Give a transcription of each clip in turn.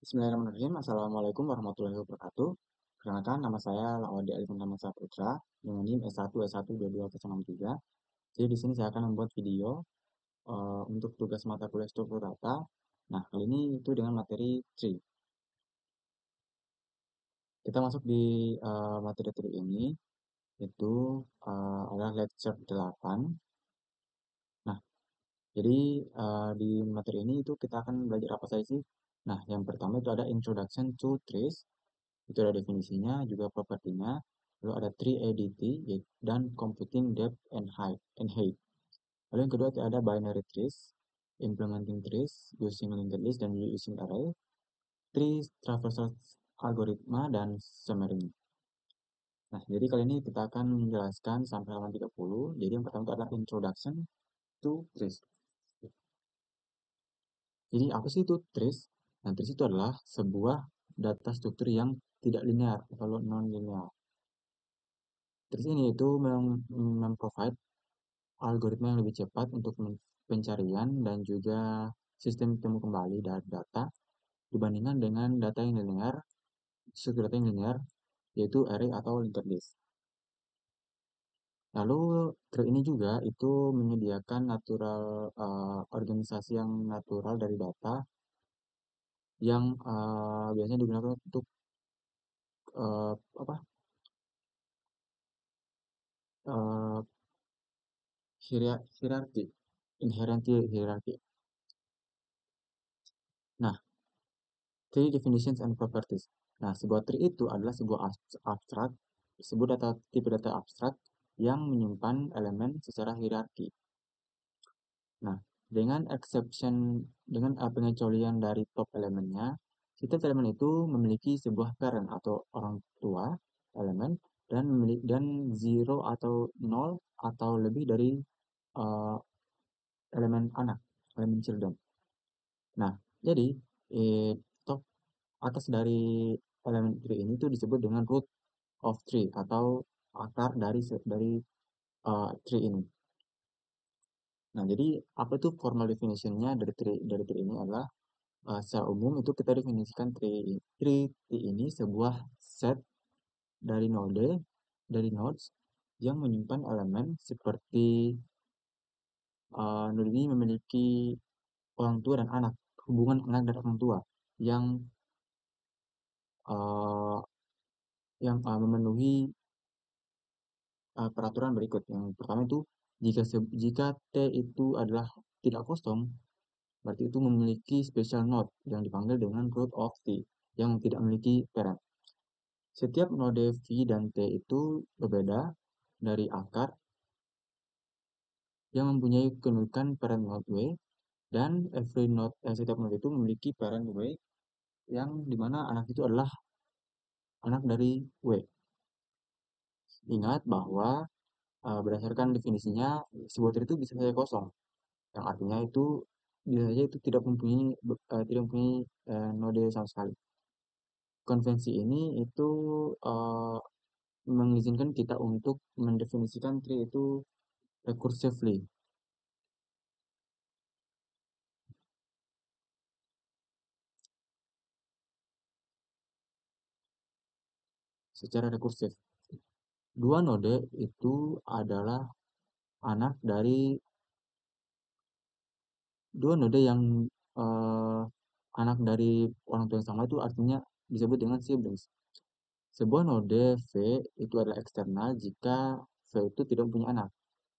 Bismillahirrahmanirrahim. Assalamualaikum warahmatullahi wabarakatuh. Perkenalkan, nama saya Laode Alifantama Saputra dengan NIM S1S12263. Jadi di sini saya akan membuat video untuk tugas mata kuliah struktur data. Nah, kali ini itu dengan materi tree. Kita masuk di materi tree ini, itu adalah lecture 8. Nah, jadi di materi ini itu kita akan belajar apa saja sih? Nah, yang pertama itu ada Introduction to Trees. Itu ada definisinya, juga propertinya. Lalu ada tree ADT dan computing depth and height. Lalu yang kedua ada binary trees, implementing trees, using linked list dan using array, tree traversal algoritma dan summary. Nah, jadi kali ini kita akan menjelaskan sampai halaman 30. Jadi yang pertama itu adalah introduction to trees. Jadi apa sih itu trees? Nah, trees itu adalah sebuah data struktur yang tidak linear atau non-linear. Terus ini itu memprovide algoritma yang lebih cepat untuk pencarian dan juga sistem temu kembali dari data dibandingkan dengan data yang linear, struktur data yang linear, yaitu array atau linked list. Lalu tree ini juga itu menyediakan organisasi yang natural dari data yang biasanya digunakan untuk apa uh, hierarki, inherent hierarchy. Nah, tree definitions and properties. Nah, sebuah tree itu adalah sebuah abstrak, sebuah tipe data abstrak yang menyimpan elemen secara hierarki. Nah, dengan pengecualian dari top elemennya, setiap elemen itu memiliki sebuah parent atau orang tua elemen dan zero atau nol atau lebih dari uh, elemen anak, elemen children. Nah, jadi top atas dari elemen tree ini tuh disebut dengan root of tree atau akar dari tree ini. Nah, jadi apa itu formal definitionnya dari tree ini adalah secara umum itu kita definisikan tree ini sebuah set dari nodes yang menyimpan elemen seperti node ini memiliki orang tua dan anak, hubungan anak dan orang tua yang uh, memenuhi peraturan berikut. Yang pertama itu jika T itu adalah tidak kosong, berarti itu memiliki special node yang dipanggil dengan root of T yang tidak memiliki parent. Setiap node V dan T itu berbeda dari akar yang mempunyai kedudukan parent node W dan setiap node itu memiliki parent W yang dimana anak itu adalah anak dari W. Ingat bahwa berdasarkan definisinya sebuah tree itu bisa saja kosong, yang artinya itu bisa saja itu tidak mempunyai node sama sekali. Konvensi ini itu uh, mengizinkan kita untuk mendefinisikan tree itu recursively, secara rekursif. Dua node itu adalah anak dari dua node yang uh, anak dari orang tua yang sama itu artinya disebut dengan siblings. Sebuah node V itu adalah eksternal jika V itu tidak mempunyai anak.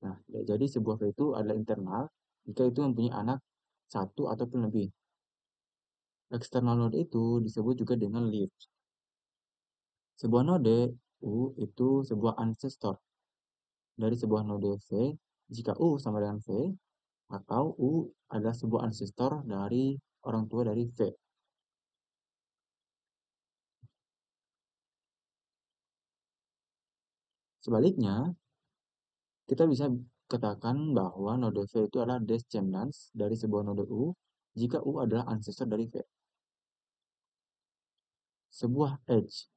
Nah, jadi sebuah V itu adalah internal jika itu mempunyai anak satu ataupun lebih. Eksternal node itu disebut juga dengan leaf. Sebuah node U itu sebuah ancestor dari sebuah node V jika U sama dengan V, atau U adalah sebuah ancestor dari orang tua dari V. Sebaliknya, kita bisa katakan bahwa node V itu adalah descendants dari sebuah node U jika U adalah ancestor dari V. Sebuah edge,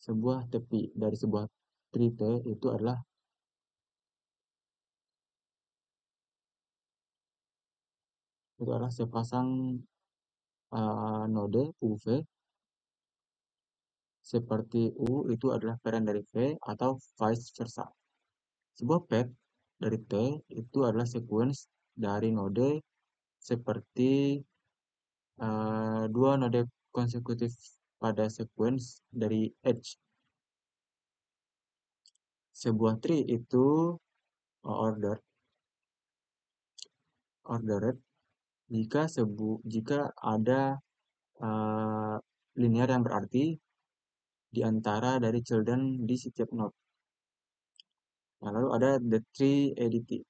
sebuah tepi dari sebuah tree T itu adalah sepasang node UV seperti U itu adalah parent dari V atau vice versa. Sebuah path dari T itu adalah sequence dari node seperti dua node konsekutif pada sequence dari edge. Sebuah tree itu ordered jika ada linear yang berarti di antara dari children di setiap node. Nah, lalu ada the tree ADT.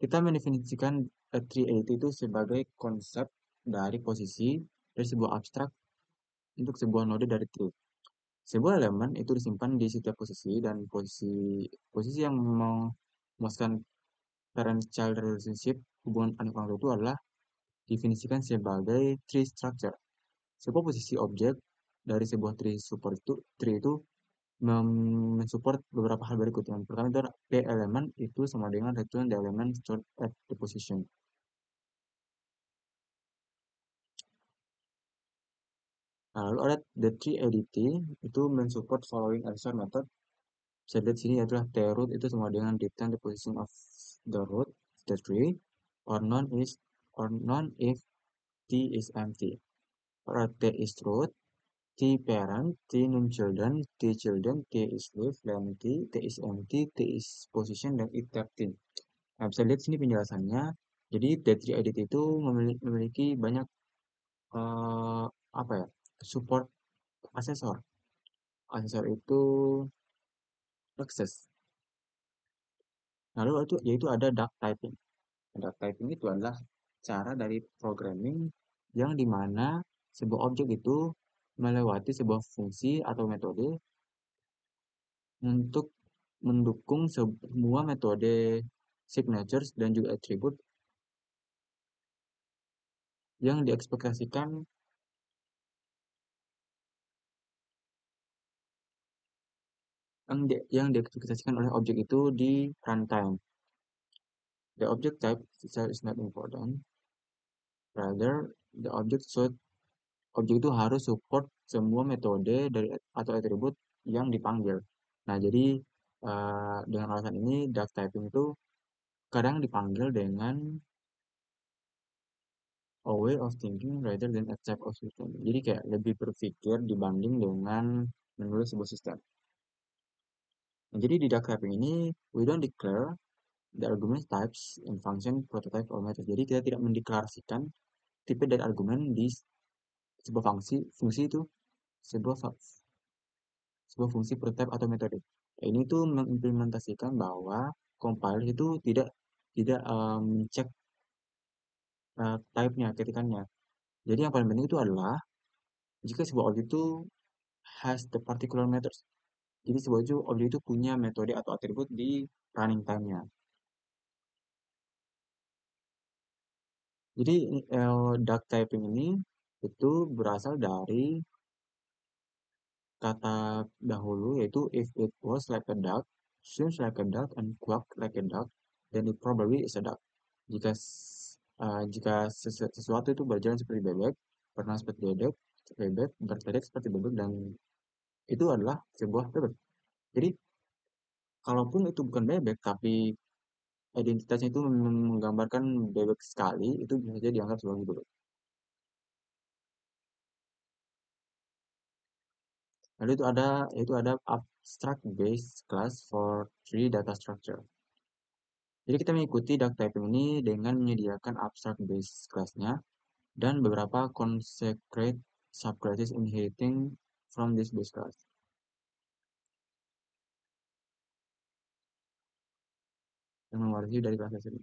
Kita mendefinisikan tree ADT itu sebagai konsep dari posisi dari sebuah abstrak untuk sebuah node dari tree. Sebuah elemen itu disimpan di setiap posisi dan posisi yang memuaskan parent-child relationship hubungan anak orang tua itu adalah definisikan sebagai tree structure. Sebuah posisi objek dari sebuah tree itu mensupport beberapa hal berikut. Yang pertama itu adalah P elemen itu sama dengan return the element stored at the position. Nah, lalu ada the tree ADT itu mensupport following Elixir method. Bisa dilihat sini adalah t root itu sama dengan return the position of the root the tree or none if t is empty. Or t is root, t parent, t non-children, t is leaf, dan t is empty, t is position, dan it tapped. Nah, bisa lihat sini penjelasannya. Jadi D3 Edit itu memiliki banyak eh, apa ya support asesor. Asesor itu akses. Lalu itu yaitu ada duck typing. Duck typing itu adalah cara dari programming yang dimana sebuah objek itu melewati sebuah fungsi atau metode untuk mendukung semua metode signatures dan juga atribut yang diekspektasikan yang diekspektasikan oleh objek itu di runtime. The object type itself is not important. Rather, the objek itu harus support semua metode dari atau atribut yang dipanggil. Nah, jadi dengan alasan ini duck typing itu kadang dipanggil dengan a way of thinking rather than a type of system. Jadi kayak lebih berpikir dibanding dengan menulis sebuah sistem. Nah, jadi di duck typing ini we don't declare the argument types in function, prototype, or method. Jadi kita tidak mendeklarasikan tipe dari argumen di sebuah fungsi itu sebuah sebuah fungsi prototype atau metode. Ini tuh mengimplementasikan bahwa compiler itu tidak tidak mencek type-nya, ketikannya. Jadi yang paling penting itu adalah jika sebuah objek itu has the particular methods. Jadi sebuah objek itu punya metode atau atribut di running time-nya. Jadi duck typing ini itu berasal dari kata dahulu yaitu if it was like a duck, seems like a duck, and quack like a duck, then it probably is a duck. Jika jika sesuatu itu berjalan seperti bebek, pernah seperti bebek, berteriak seperti bebek, dan itu adalah sebuah bebek. Jadi, kalaupun itu bukan bebek, tapi identitasnya itu menggambarkan bebek sekali, itu bisa saja dianggap sebagai bebek. Lalu itu ada abstract base class for tree data structure. Jadi kita mengikuti duck typing ini dengan menyediakan abstract base class-nya dan beberapa consecrate subclasses inheriting from this base class. Yang mewarisi dari kelas ini.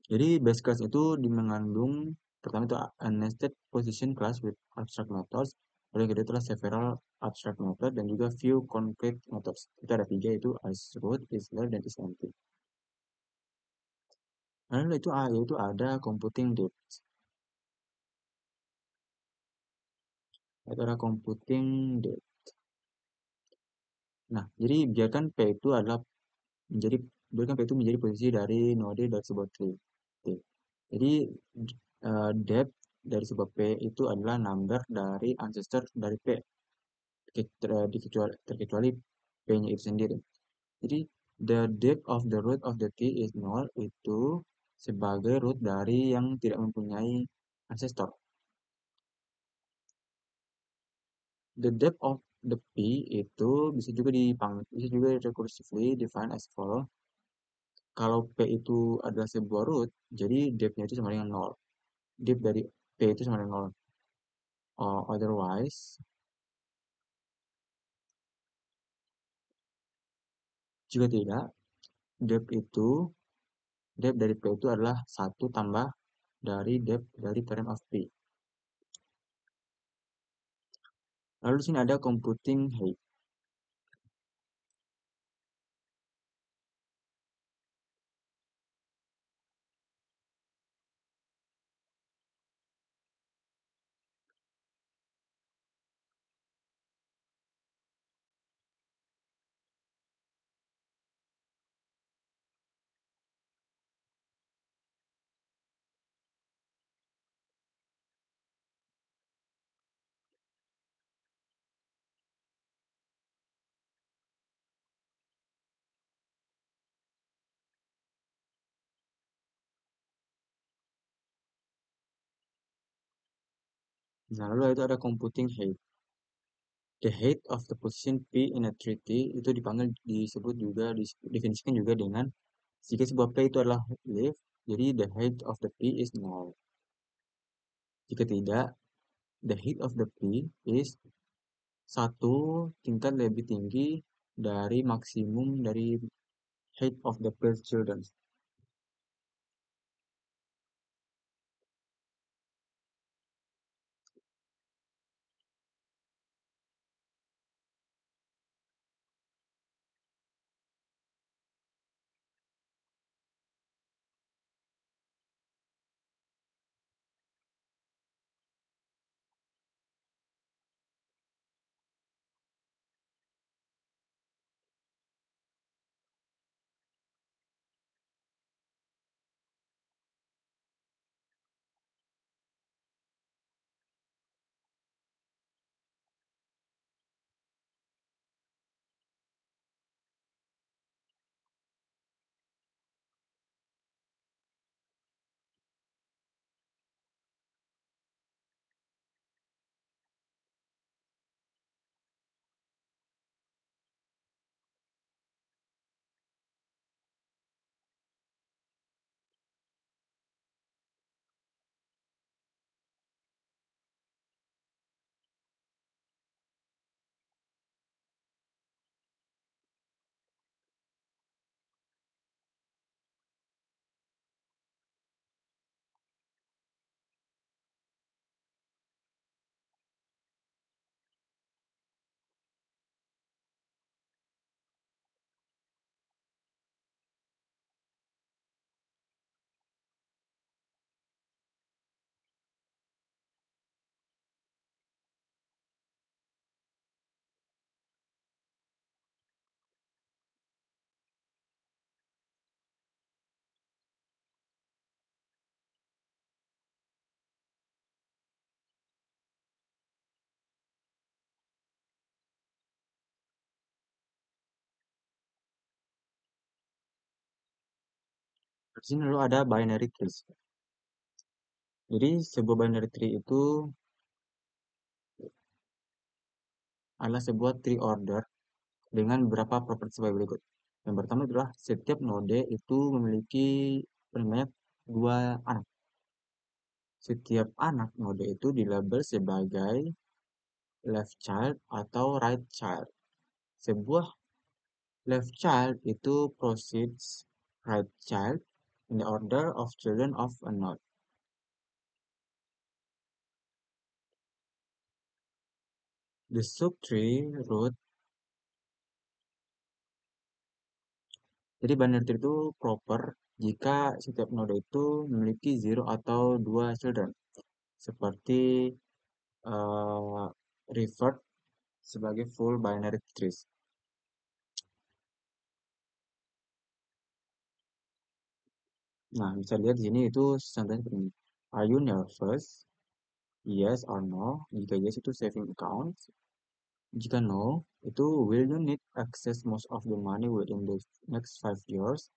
Jadi base class itu mengandung pertama itu a nested position class with abstract methods, lalu yang kedua itulah several abstract method dan juga few concrete methods. Itu ada tiga itu is root, is left, dan is empty. Lalu itu ada computing depth. Itu ada computing depth. Nah, jadi biarkan P itu menjadi posisi dari node dari sebuah tree. Jadi depth dari sebuah P itu adalah number dari ancestor dari P terkecuali P-nya itu sendiri. Jadi the depth of the root of the T is null itu sebagai root dari yang tidak mempunyai ancestor. The depth of the P itu bisa juga recursively defined as follow. Kalau P itu adalah sebuah root, jadi depth-nya itu sama dengan nol. Depth dari P itu sama dengan nol. Otherwise, jika tidak, depth itu depth dari P itu adalah satu tambah dari depth dari parent of P. Lalu di sini ada computing height. Nah, lalu itu ada computing height. The height of the position P in a treaty itu disebut juga definisikan juga dengan jika sebuah P itu adalah leaf, jadi the height of the P is null. Jika tidak, the height of the P is satu tingkat lebih tinggi dari maksimum dari height of the first children. Di sini lalu ada binary trees. Jadi sebuah binary tree itu adalah sebuah tree order dengan beberapa properti sebagai berikut. Yang pertama adalah setiap node itu memiliki paling banyak dua anak. Setiap anak node itu dilabel sebagai left child atau right child. Sebuah left child itu proceeds right child in the order of children of a node. The subtree root. Jadi binary tree itu proper jika setiap node itu memiliki zero atau dua children. Seperti referred sebagai full binary trees. Nah, bisa lihat di sini itu contohnya seperti ini. Are you nervous? Yes or no. Jika yes itu saving account. Jika no, itu will you need access most of the money within the next 5 years?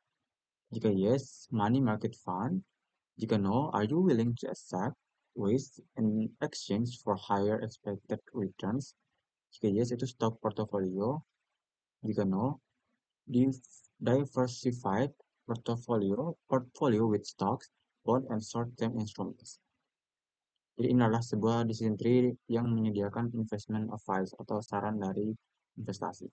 Jika yes, money market fund. Jika no, are you willing to accept risk in exchange for higher expected returns? Jika yes, itu stock portfolio. Jika no, diversified portfolio with stocks, bond, and short-term instruments. Jadi ini adalah sebuah decision tree yang menyediakan investment advice atau saran dari investasi.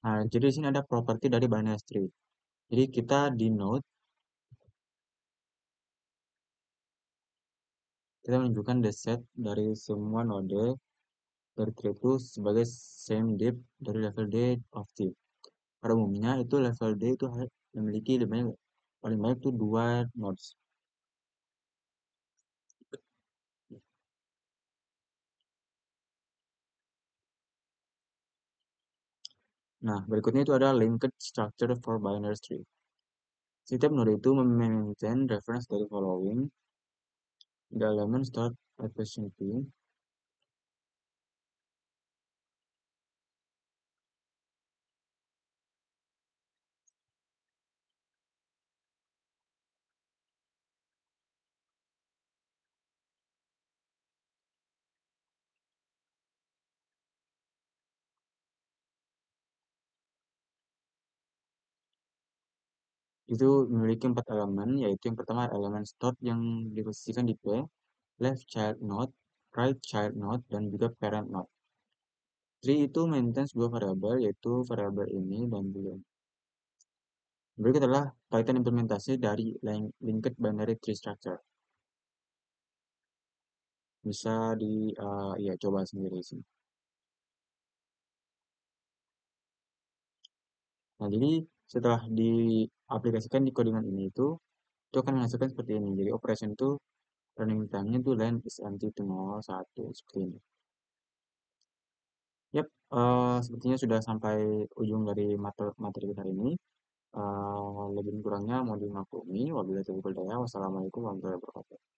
Nah, jadi di sini ada properti dari binary tree. Jadi kita di node, kita menunjukkan the set dari semua node dari tree itu sebagai same depth dari level D of T. Pada umumnya itu level D itu memiliki paling banyak itu dua nodes. Nah, berikutnya itu ada linked structure for binary tree. Setiap node itu memaintain reference dari following. The element start efficiently. Itu memiliki 4 elemen, yaitu yang pertama elemen start yang diposisikan di P, left child node, right child node, dan juga parent node. Tree itu maintain sebuah variabel, yaitu variabel ini dan juga berikut adalah Python implementasi dari linked binary tree structure. Bisa ya coba sendiri sih. Nah, jadi setelah diaplikasikan di codingan ini itu akan menghasilkan seperti ini. Jadi operation itu running time-nya itu len is empty to 0, 1, seperti ini. Yap, sepertinya sudah sampai ujung dari materi kita hari ini. Lebih kurangnya mohon dimaklumi. Wabillahi taufiq wal hidayah. Wassalamualaikum warahmatullahi wabarakatuh.